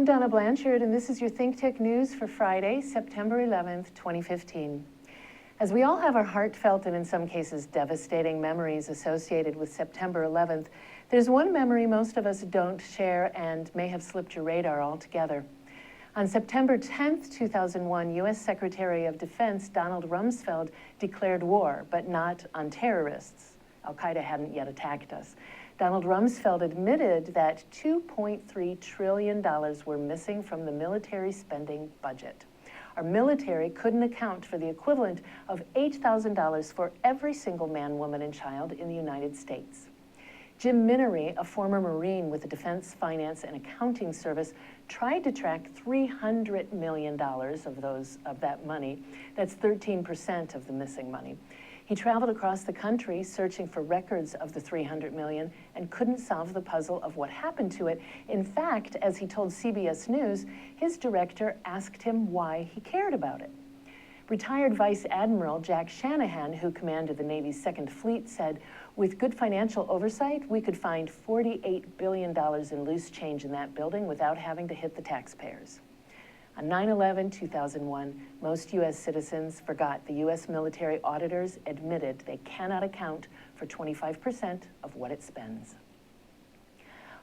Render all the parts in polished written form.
I'm Donna Blanchard, and this is your ThinkTech news for Friday, September 11th, 2015. As we all have our heartfelt and in some cases devastating memories associated with September 11th, there's one memory most of us don't share and may have slipped your radar altogether. On September 10th, 2001, U.S. Secretary of Defense Donald Rumsfeld declared war, but not on terrorists. Al-Qaeda hadn't yet attacked us. Donald Rumsfeld admitted that $2.3 trillion were missing from the military spending budget. Our military couldn't account for the equivalent of $8,000 for every single man, woman, and child in the United States. Jim Minery, a former Marine with the Defense Finance and Accounting Service, tried to track $300 million of that money. That's 13% of the missing money. He traveled across the country searching for records of the $300 million and couldn't solve the puzzle of what happened to it. In fact, as he told CBS News, his director asked him why he cared about it. Retired Vice Admiral Jack Shanahan, who commanded the Navy's Second Fleet, said, "With good financial oversight, we could find $48 billion in loose change in that building without having to hit the taxpayers." On 9/11/2001, most U.S. citizens forgot the U.S. military auditors admitted they cannot account for 25% of what it spends.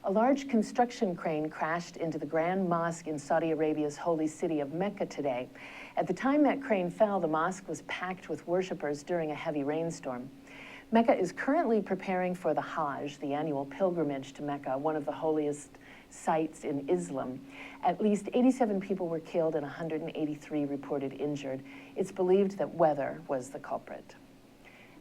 A large construction crane crashed into the Grand Mosque in Saudi Arabia's holy city of Mecca today. At the time that crane fell, the mosque was packed with worshipers during a heavy rainstorm. Mecca is currently preparing for the Hajj, the annual pilgrimage to Mecca, one of the holiest sites in Islam. At least 87 people were killed and 183 reported injured. It's believed that weather was the culprit.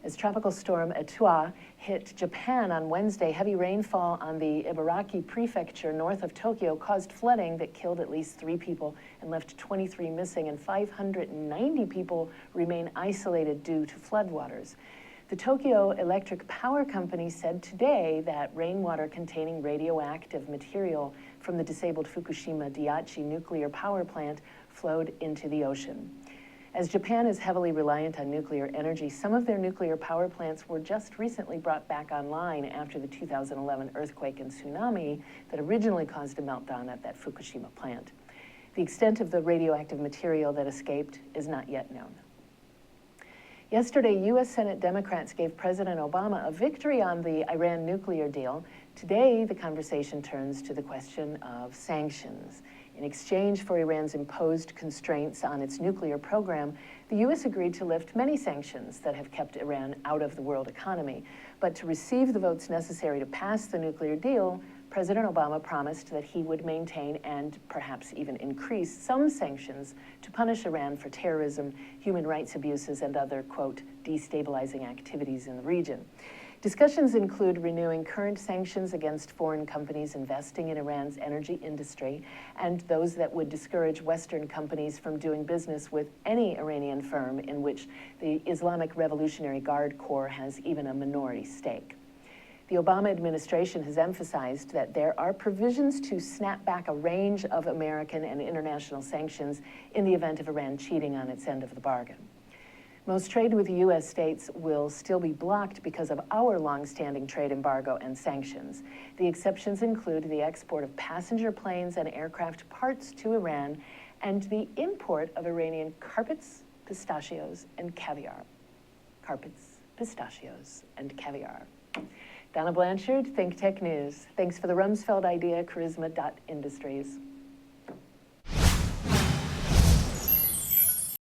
As Tropical Storm Etua hit Japan on Wednesday, heavy rainfall on the Ibaraki prefecture north of Tokyo caused flooding that killed at least 3 people and left 23 missing, and 590 people remain isolated due to floodwaters. The Tokyo Electric Power Company said today that rainwater containing radioactive material from the disabled Fukushima Daiichi nuclear power plant flowed into the ocean. As Japan is heavily reliant on nuclear energy, some of their nuclear power plants were just recently brought back online after the 2011 earthquake and tsunami that originally caused a meltdown at that Fukushima plant. The extent of the radioactive material that escaped is not yet known. Yesterday, U.S. Senate Democrats gave President Obama a victory on the Iran nuclear deal. Today, the conversation turns to the question of sanctions. In exchange for Iran's imposed constraints on its nuclear program, the U.S. agreed to lift many sanctions that have kept Iran out of the world economy. But to receive the votes necessary to pass the nuclear deal, President Obama promised that he would maintain and perhaps even increase some sanctions to punish Iran for terrorism, human rights abuses, and other, quote, destabilizing activities in the region. Discussions include renewing current sanctions against foreign companies investing in Iran's energy industry and those that would discourage Western companies from doing business with any Iranian firm in which the Islamic Revolutionary Guard Corps has even a minority stake. The Obama administration has emphasized that there are provisions to snap back a range of American and international sanctions in the event of Iran cheating on its end of the bargain. Most trade with the U.S. states will still be blocked because of our long-standing trade embargo and sanctions. The exceptions include the export of passenger planes and aircraft parts to Iran and the import of Iranian carpets, pistachios, and caviar. Carpets, pistachios, and caviar. Donna Blanchard, ThinkTech News. Thanks for the Rumsfeld idea, charisma.industries.